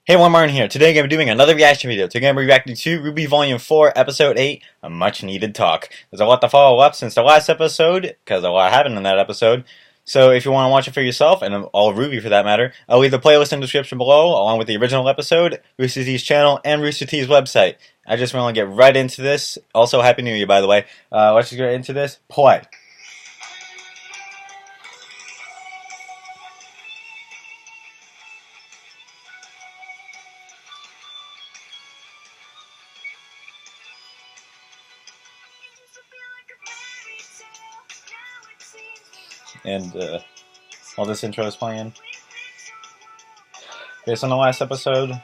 Hey everyone, Martin here. Today I'm going to be doing another reaction video. Today I'm going to be reacting to RWBY Volume 4, Episode 8, A Much Needed Talk. There's a lot to follow up since the last episode, because a lot happened in that episode. So if you want to watch it for yourself, and all of RWBY for that matter, I'll leave the playlist in the description below, along with the original episode, RoosterTeeth's channel, and RoosterTeeth's website. I just want to get right into this. Also, Happy New Year, by the way. Let's just get into this. Play. And while this intro is playing, based on the last episode,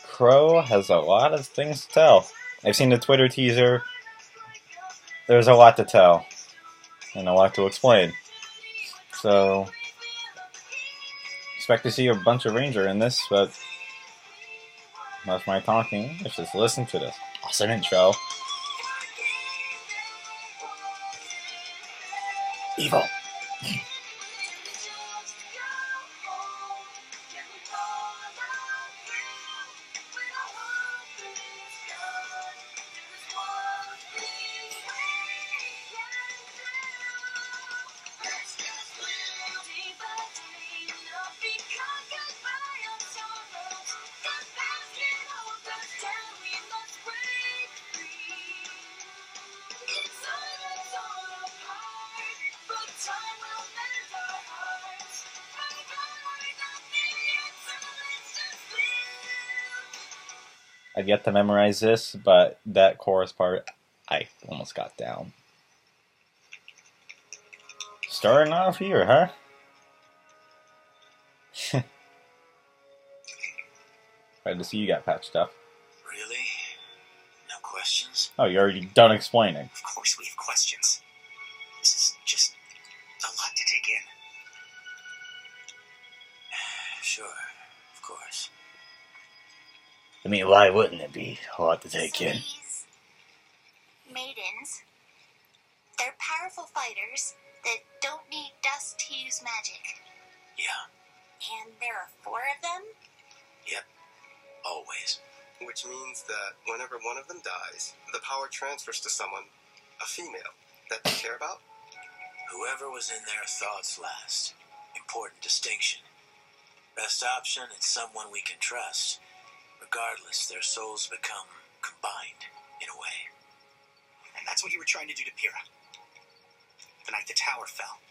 Crow has a lot of things to tell. I've seen the Twitter teaser. There's a lot to tell and a lot to explain. So, expect to see a bunch of Ranger in this, but that's my talking. Let's just listen to this awesome intro. Evil. I've yet to memorize this, but that chorus part I almost got down. Starting off here, huh? Glad to see you got patched up. Really? No questions? Oh, you're already done explaining. Of course we have questions. This is just a lot to take in. Sure, of course. I mean, why wouldn't it be a lot to take in? These maidens, they're powerful fighters that don't need dust to use magic. Yeah. And there are 4 of them? Yep. Always. Which means that whenever one of them dies, the power transfers to someone, a female, that they care about? Whoever was in their thoughts last. Important distinction. Best option is someone we can trust. Regardless, their souls become combined, in a way. And that's what you were trying to do to Pyrrha. The night the tower fell.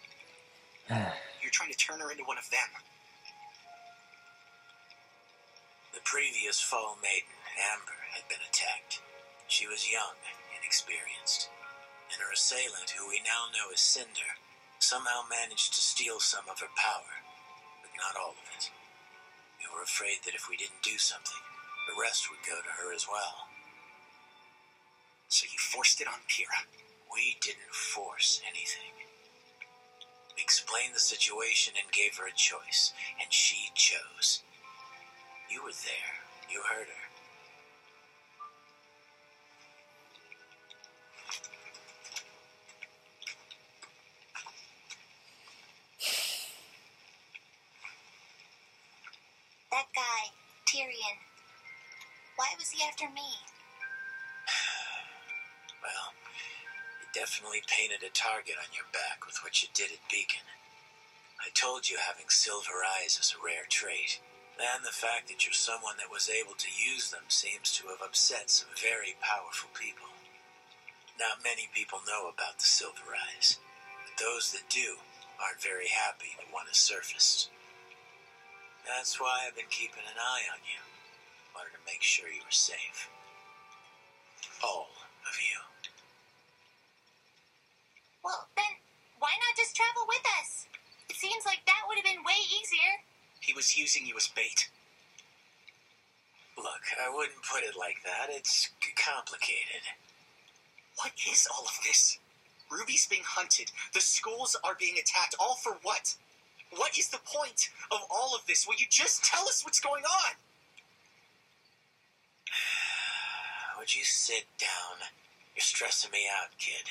You're trying to turn her into one of them. The previous Fall Maiden, Amber, had been attacked. She was young, inexperienced. And her assailant, who we now know as Cinder, somehow managed to steal some of her power, but not all of it. We were afraid that if we didn't do something, the rest would go to her as well. So you forced it on Pyrrha? We didn't force anything. We explained the situation and gave her a choice, and she chose. You were there. You heard her. That guy, Tyrion, why was he after me? Well, you definitely painted a target on your back with what you did at Beacon. I told you having silver eyes is a rare trait. And the fact that you're someone that was able to use them seems to have upset some very powerful people. Not many people know about the silver eyes, but those that do aren't very happy that one has surfaced. That's why I've been keeping an eye on you. Wanted to make sure you were safe. All of you. Well, then, why not just travel with us? It seems like that would have been way easier. He was using you as bait. Look, I wouldn't put it like that. It's complicated. What is all of this? Ruby's being hunted. The schools are being attacked. All for what? What is the point of all of this? Will you just tell us what's going on? Would you sit down? You're stressing me out, kid.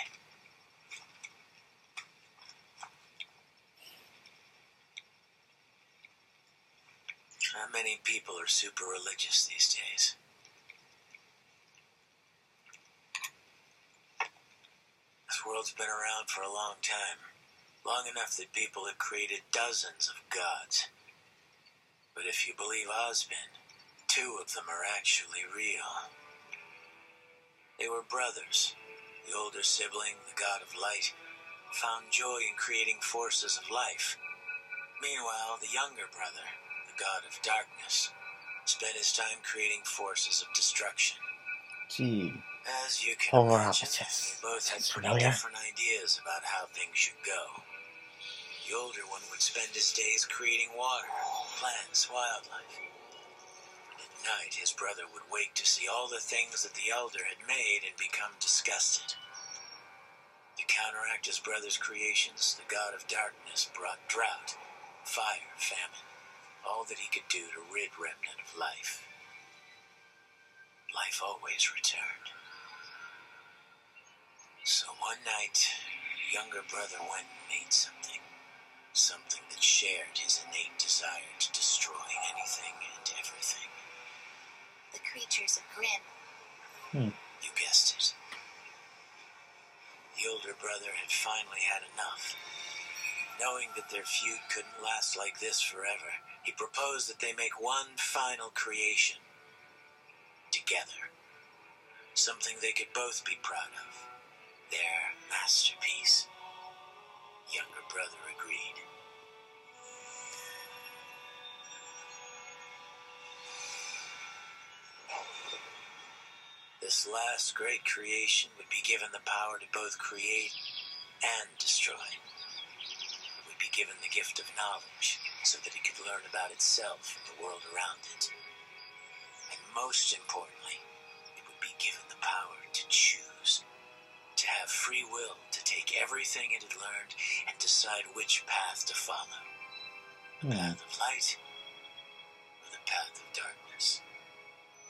Not many people are super religious these days. This world's been around for a long time. Long enough that people have created dozens of gods. But if you believe Ozpin, 2 of them are actually real. They were brothers. The older sibling, the god of light, found joy in creating forces of life. Meanwhile, the younger brother, the god of darkness, spent his time creating forces of destruction. Gee. As you can Polar imagine, opposites. they both had Sounds pretty familiar. different ideas about how things should go. The older one would spend his days creating water, plants, wildlife. At night, his brother would wake to see all the things that the elder had made and become disgusted. To counteract his brother's creations, the god of darkness brought drought, fire, famine, all that he could do to rid Remnant of life. Life always returned. So one night, the younger brother went and made something. Something that shared his innate desire to destroy anything and everything. The creatures of Grimm. You guessed it. The older brother had finally had enough. Knowing that their feud couldn't last like this forever, he proposed that they make one final creation. Together. Something they could both be proud of. Their masterpiece. Younger brother agreed. This last great creation would be given the power to both create and destroy. It would be given the gift of knowledge so that it could learn about itself and the world around it. And most importantly, it would be given the power to choose. To have free will to take everything it had learned and decide which path to follow. The path of light or the path of darkness.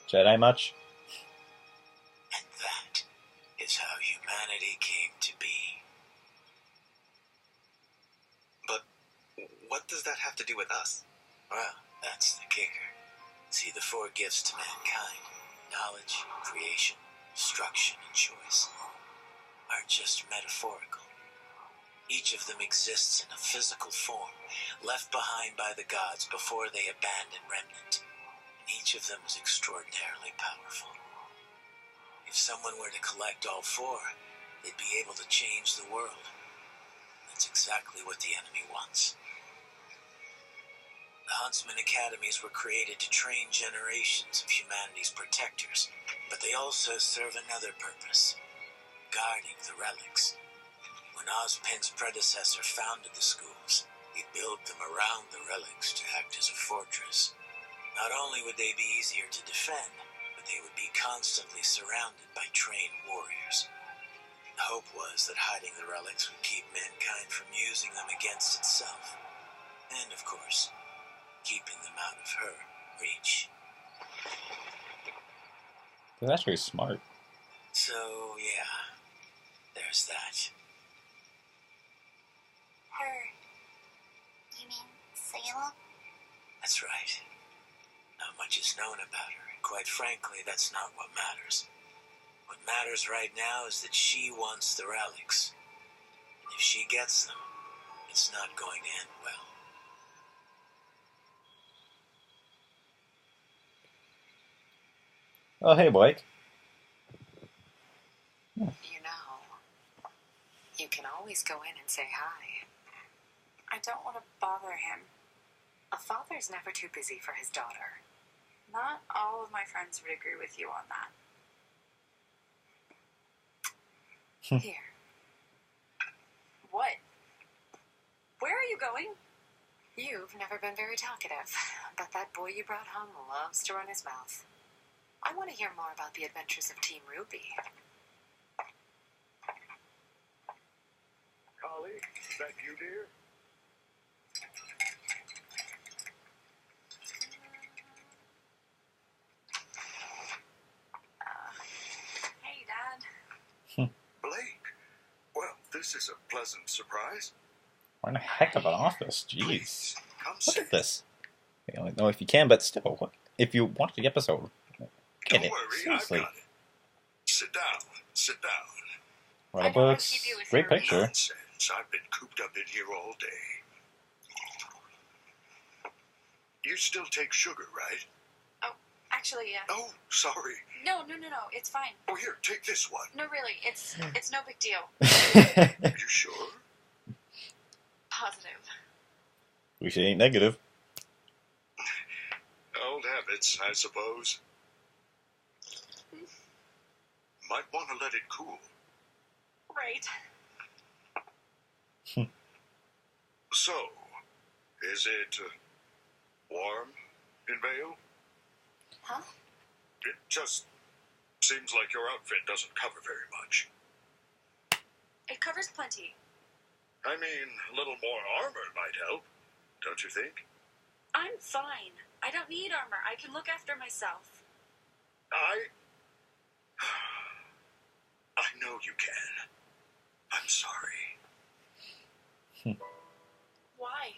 Jedi much? And that is how humanity came to be. But what does that have to do with us? Well, that's the kicker. See, the 4 gifts to mankind, knowledge, creation, destruction, and choice, aren't just metaphorical. Each of them exists in a physical form, left behind by the gods before they abandoned Remnant. And each of them is extraordinarily powerful. If someone were to collect all 4, they'd be able to change the world. That's exactly what the enemy wants. The Huntsman Academies were created to train generations of humanity's protectors, but they also serve another purpose. Guarding the relics. When Ozpin's predecessor founded the schools, he built them around the relics to act as a fortress. Not only would they be easier to defend, but they would be constantly surrounded by trained warriors. The hope was that hiding the relics would keep mankind from using them against itself. And, of course, keeping them out of her reach. That's actually smart. So, yeah. There's that. Her. You mean Salem? That's right. Not much is known about her, and quite frankly, that's not what matters. What matters right now is that she wants the relics. And if she gets them, it's not going to end well. Oh, hey, Blake. You know, you can always go in and say hi. I don't want to bother him. A father's never too busy for his daughter. Not all of my friends would agree with you on that. Here. What? Where are you going? You've never been very talkative, but that boy you brought home loves to run his mouth. I want to hear more about the adventures of Team RWBY. Holly, is that you, dear? Hey, Dad. Blake. Well, this is a pleasant surprise. What a heck of an office. Jeez. Please, come Look sit. at this. I don't know if you can, but still, what, if you watch the episode, get Don't it. worry, Seriously. I've got it. Sit down. Sit down. A lot I of don't wanna books, keep you with great your picture. Nonsense. I've been cooped up in here all day. You still take sugar, right? Actually, yeah. Oh, sorry. No, it's fine. Oh, here, take this one. No, really, it's no big deal. Are you sure? Positive. Wish it ain't negative. Old habits, I suppose. Might want to let it cool. Right. So, is it warm in Vale? Huh? It just seems like your outfit doesn't cover very much. It covers plenty. I mean, a little more armor might help, don't you think? I'm fine. I don't need armor. I can look after myself. I know you can. I'm sorry. Why?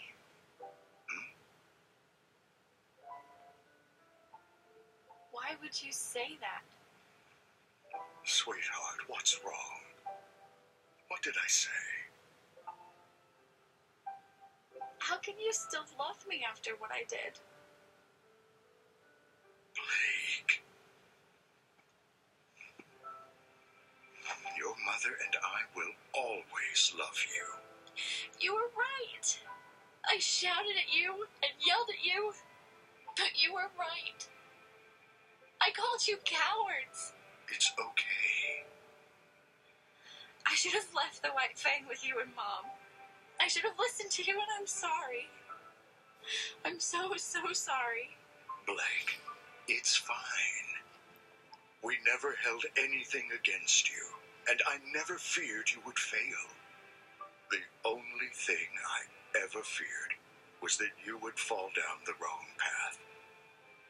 Why would you say that? Sweetheart, what's wrong? What did I say? How can you still love me after what I did? Blake. Your mother and I will always love you. You were right. I shouted at you and yelled at you, but you were right. I called you cowards. It's okay. I should have left the White Fang with you and Mom. I should have listened to you, and I'm sorry. I'm so sorry. Blake, it's fine. We never held anything against you, and I never feared you would fail. The only thing I ever feared was that you would fall down the wrong path.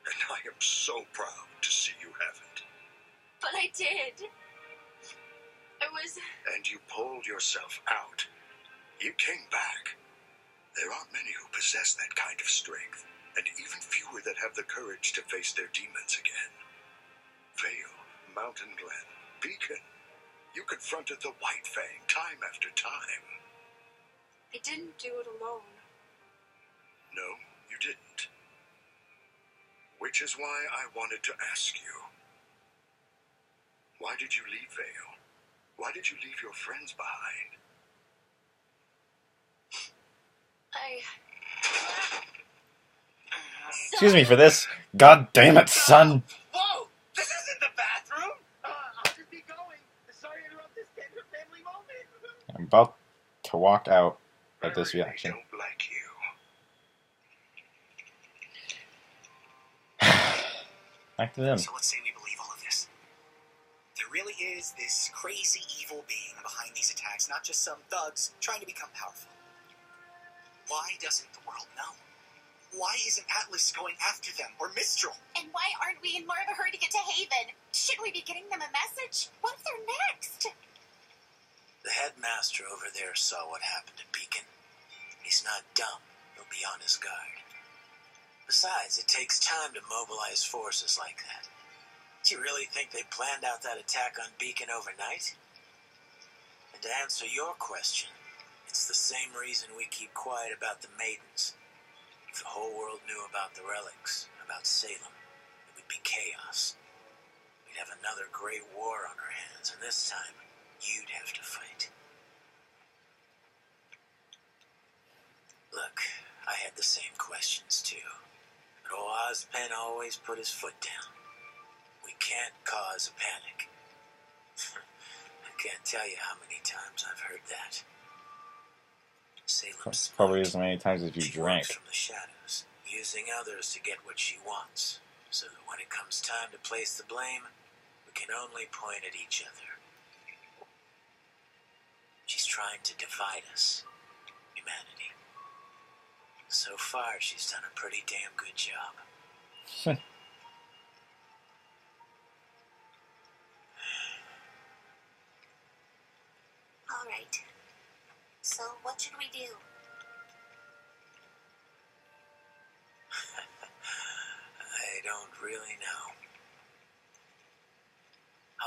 And I am so proud to see you haven't. But I did. And you pulled yourself out. You came back. There aren't many who possess that kind of strength, and even fewer that have the courage to face their demons again. Vale, Mountain Glen, Beacon. You confronted the White Fang time after time. I didn't do it alone. No, you didn't. Which is why I wanted to ask you. Why did you leave Vale? Why did you leave your friends behind? Excuse me for this. God damn it, son. Whoa! This isn't the bathroom! I'll just be going. Sorry to interrupt this tender family moment. I'm about to walk out I at this really reaction. don't like you. Back to them. So let's say we believe all of this. There really is this crazy evil being behind these attacks, not just some thugs trying to become powerful. Why doesn't the world know? Why isn't Atlas going after them, or Mistral? And why aren't we in more of a hurry to get to Haven? Shouldn't we be getting them a message? What if they're next? The headmaster over there saw what happened at Beacon. He's not dumb. He'll be on his guard. Besides, it takes time to mobilize forces like that. Do you really think they planned out that attack on Beacon overnight? And to answer your question, it's the same reason we keep quiet about the maidens. If the whole world knew about the relics, about Salem, it would be chaos. We'd have another great war on our hands, and this time, you'd have to fight. Look, I had the same questions too. But old Ozpen always put his foot down. We can't cause a panic. I can't tell you how many times I've heard that. Salem's Probably as many times as you she drank. works from the shadows, using others to get what she wants, so that when it comes time to place the blame, we can only point at each other. She's trying to divide us, humanity. So far, she's done a pretty damn good job. All right. So what should we do?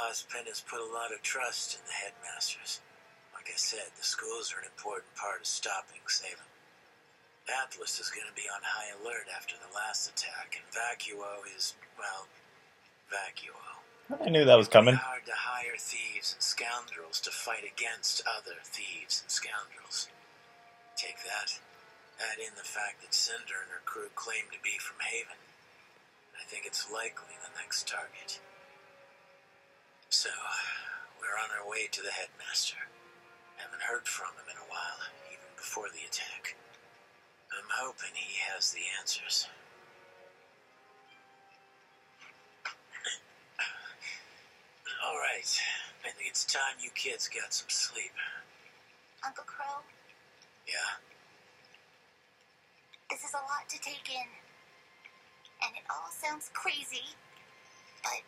Ozpin has put a lot of trust in the headmasters. Like I said, the schools are an important part of stopping Salem. Atlas is going to be on high alert after the last attack, and Vacuo is, well, Vacuo. I knew that was coming. It's hard to hire thieves and scoundrels to fight against other thieves and scoundrels. Take that. Add in the fact that Cinder and her crew claim to be from Haven. I think it's likely the next target. So, we're on our way to the headmaster. Haven't heard from him in a while, even before the attack. I'm hoping he has the answers. All right. I think it's time you kids got some sleep. Uncle Crow, Yeah? this is a lot to take in. And it all sounds crazy, but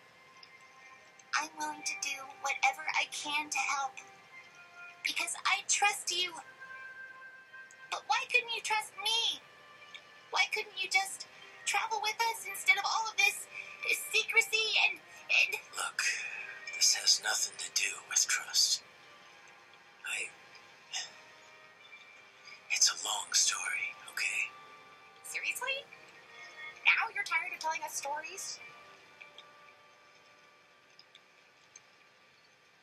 I'm willing to do whatever I can to help. Because I trust you. But why couldn't you trust me? Why couldn't you just travel with us instead of all of this secrecy and... Look, this has nothing to do with trust. It's a long story, okay? Seriously? Now you're tired of telling us stories?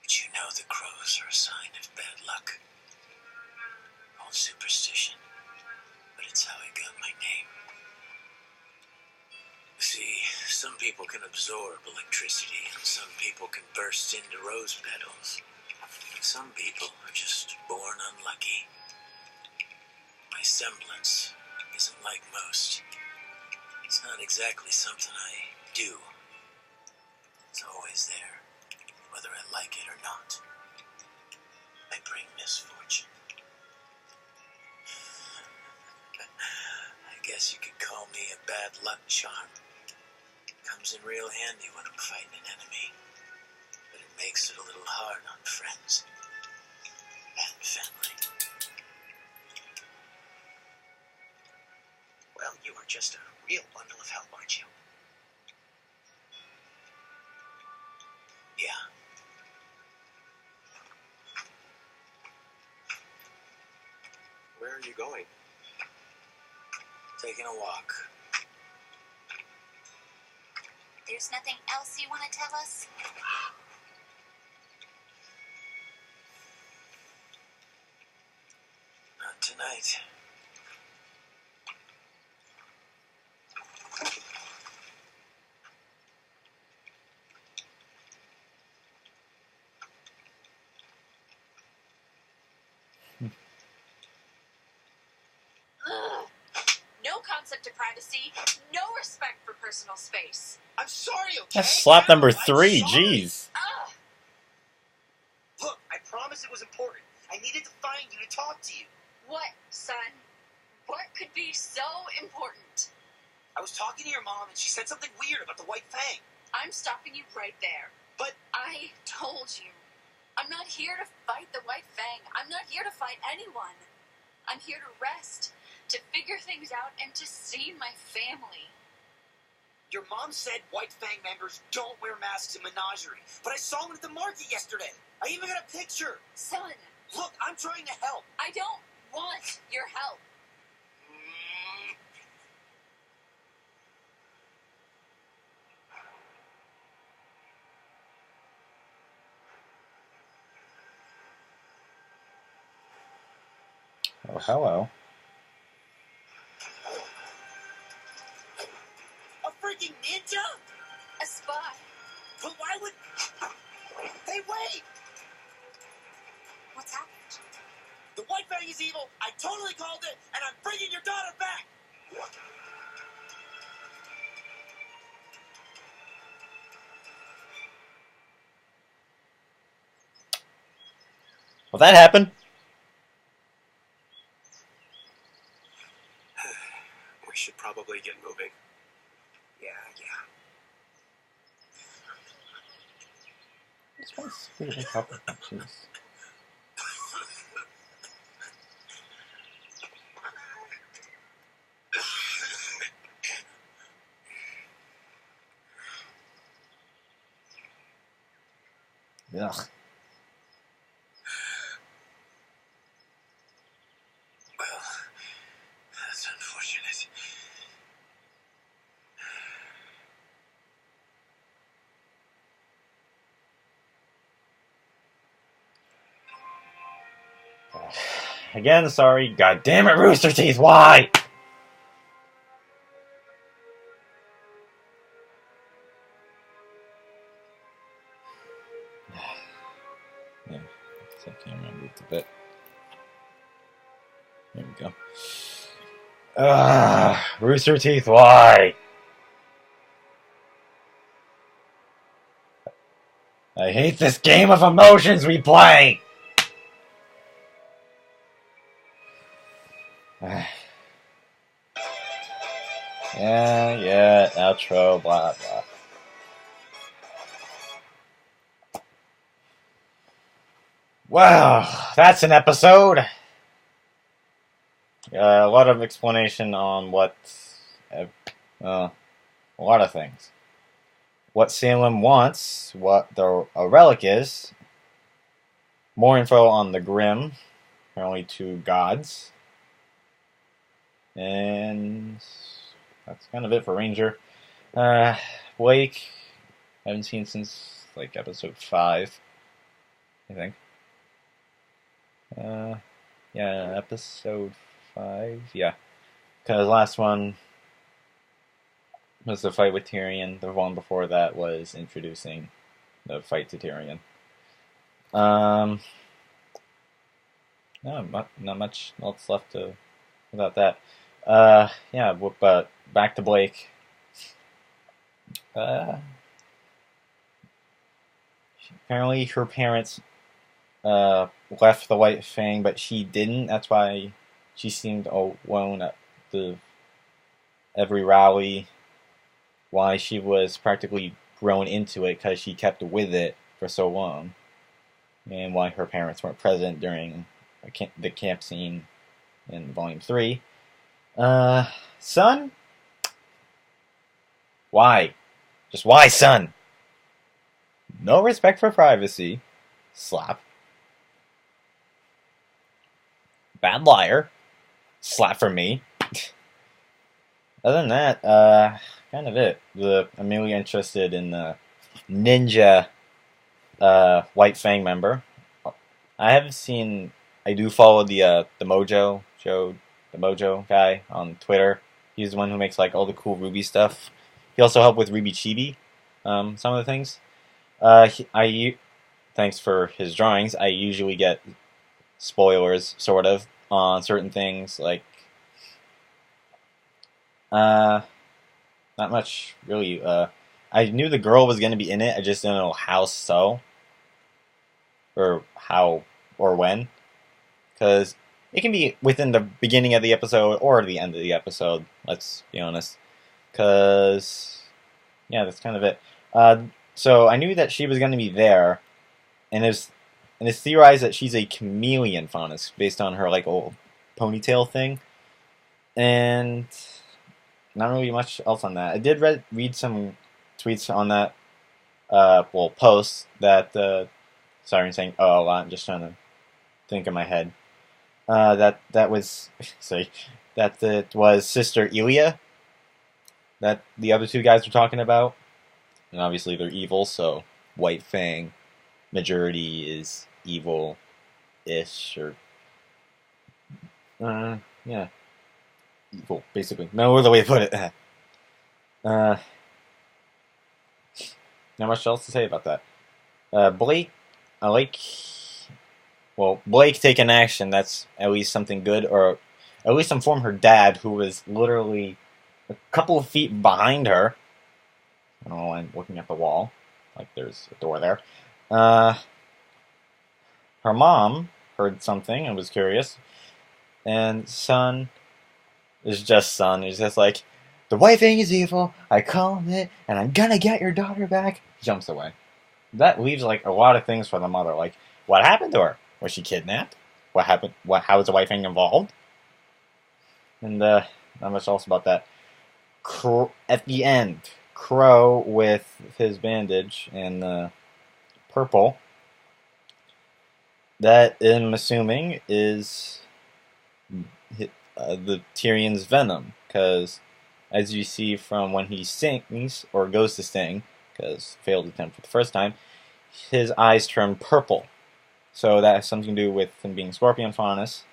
Did you know the crows are a sign of bad luck? Old superstition, but it's how I got my name. See, some people can absorb electricity, and some people can burst into rose petals. Some people are just born unlucky. My semblance isn't like most. It's not exactly something I do. It's always there, whether I like it or not. I bring misfortune. I guess you could call me a bad luck charm. Comes in real handy when I'm fighting an enemy, but it makes it a little hard on friends and family. Well, you are just a real bundle of help, aren't you? Yeah. Where are you going? Taking a walk. There's nothing else you want to tell us? Not tonight. Ugh. No concept of privacy, no respect for personal space. I'm sorry, okay? That's slap number I'm 3. sorry. Jeez. Ugh. Look, I promised it was important. I needed to find you to talk to you. What, son? What could be so important? I was talking to your mom, and she said something weird about the White Fang. I'm stopping you right there. But I told you. I'm not here to fight the White Fang. I'm not here to fight anyone. I'm here to rest, to figure things out, and to see my family. your mom said White Fang members don't wear masks in Menagerie, but I saw them at the market yesterday. I even got a picture. Son, Look, I'm trying to help. I don't want your help. Oh, hello. A freaking ninja? A spy. But why would... Hey, wait! What's happened? The White Fang is evil. I totally called it, and I'm bringing your daughter back. Well, that happened. We should probably get moving. Yeah. Ugh. Well, that's unfortunate. Again, sorry. God damn it, Rooster Teeth, why? Yeah, I can't remember it a bit. There we go. Rooster Teeth, why? I hate this game of emotions we play! Yeah, outro, blah, blah. Wow, that's an episode! A lot of explanation on what... a lot of things. What Salem wants, what a relic is, more info on the Grimm, apparently 2 gods, and that's kind of it for Ranger. Blake, I haven't seen since like episode 5, I think. Yeah, episode 5, yeah. Because last one was the fight with Tyrion. The one before that was introducing the fight to Tyrion. No, not much else left about that. Yeah, but back to Blake. Apparently her parents left the White Fang, but she didn't. That's why she seemed alone at every rally. Why she was practically grown into it because she kept with it for so long, and why her parents weren't present during the camp scene in Volume 3. Son? Why? Just why, son? No respect for privacy. Slap. Bad liar. Slap for me. Other than that, kind of it. I'm really interested in the ninja White Fang member. I haven't seen. I do follow the Mojo Joe, the Mojo guy on Twitter. He's the one who makes like all the cool RWBY stuff. He also helped with RWBY Chibi, some of the things. Thanks for his drawings. I usually get spoilers, sort of, on certain things like. Not much, really. I knew the girl was going to be in it. I just didn't know how so. Or how or when. Because it can be within the beginning of the episode or the end of the episode, let's be honest. Because, yeah, that's kind of it. So I knew that she was going to be there. And it's theorized that she's a chameleon faunus based on her, like, old ponytail thing. And not really much else on that. I did read some tweets on that, posts that, sorry I'm saying a lot, I'm just trying to think in my head. That was, sorry, that it was Sister Elia that the other 2 guys were talking about. And obviously they're evil, so White Fang majority is evil-ish, or, yeah. Evil, basically. No other way to put it. Not much else to say about that. Blake, I like... Well, Blake taking action, that's at least something good, or at least inform her dad, who was literally a couple of feet behind her. I don't know, I'm looking at the wall, like there's a door there. Her mom heard something and was curious, and son... It's just son. He's just like, the White Fang is evil, I call him it, and I'm gonna get your daughter back. Jumps away. That leaves like a lot of things for the mother. Like, what happened to her? Was she kidnapped? What happened? How was the White Fang involved? And not much else about that. At the end, Crow with his bandage and purple that I'm assuming is the Tyrion's venom, because as you see from when he stings, or goes to sting, because failed attempt for the first time, his eyes turn purple. So that has something to do with him being scorpion faunus,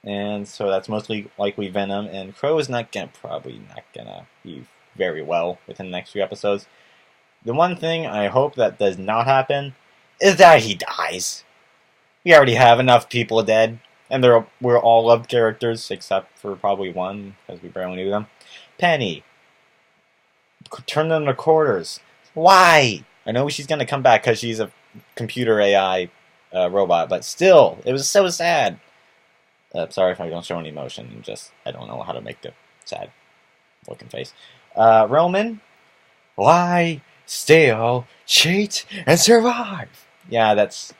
and so that's mostly likely venom, and Crow is probably not gonna be very well within the next few episodes. The one thing I hope that does not happen is that he dies. We already have enough people dead, and we're all loved characters, except for probably one, because we barely knew them. Penny. Turn them to quarters. Why? I know she's going to come back because she's a computer AI robot, but still, it was so sad. Sorry if I don't show any emotion, I don't know how to make the sad looking face. Roman. Lie, steal, cheat, and survive. Yeah, that's...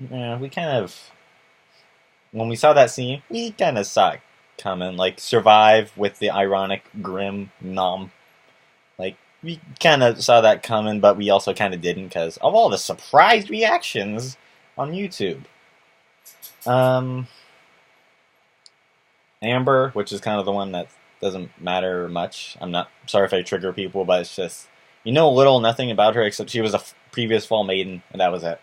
we kind of... When we saw that scene, we kind of saw it coming. Like, survive with the ironic, grim nom. Like, we kind of saw that coming, but we also kind of didn't because of all the surprise reactions on YouTube. Amber, which is kind of the one that doesn't matter much. I'm not sorry if I trigger people, but it's just, you know little, nothing about her except she was a previous Fall Maiden, and that was it.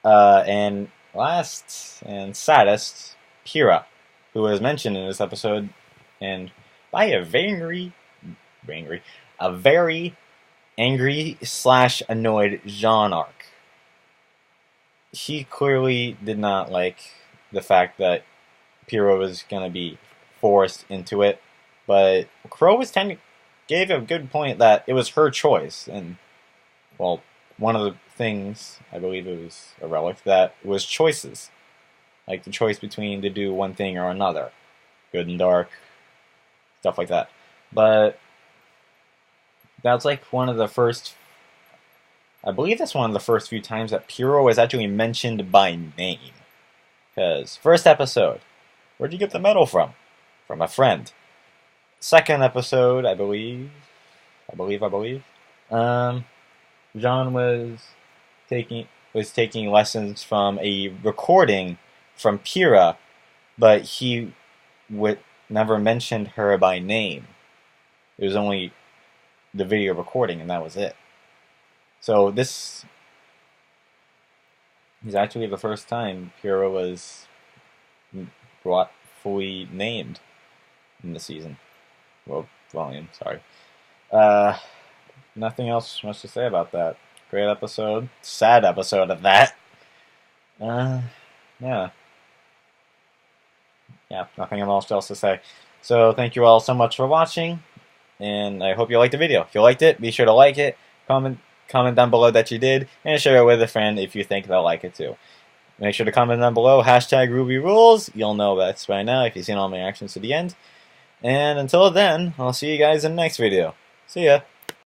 And last and saddest, Kira, who was mentioned in this episode, and by a very angry / annoyed Jean arc. He clearly did not like the fact that Pyrrha was going to be forced into it, but Crow gave a good point that it was her choice, and, well, one of the things, I believe it was a relic, that was choices. Like the choice between to do one thing or another. Good and dark, stuff like that. But that's like one of the first, I believe that's one of the first few times that Pyrrha was actually mentioned by name. Because first episode, where'd you get the medal from? From a friend. Second episode, I believe, John was taking lessons from a recording from Pyrrha, but he never mentioned her by name. It was only the video recording, and that was it. So this is actually the first time Pyrrha was brought fully named in the season. Well, volume, sorry. Nothing else much to say about that. Great episode. Sad episode of that. Yeah. Nothing else to say. So thank you all so much for watching, and I hope you liked the video. If you liked it, be sure to like it, comment down below that you did, and share it with a friend if you think they'll like it too. Make sure to comment down below, #RubyRules. You'll know that's by now if you've seen all my actions to the end. And until then, I'll see you guys in the next video. See ya!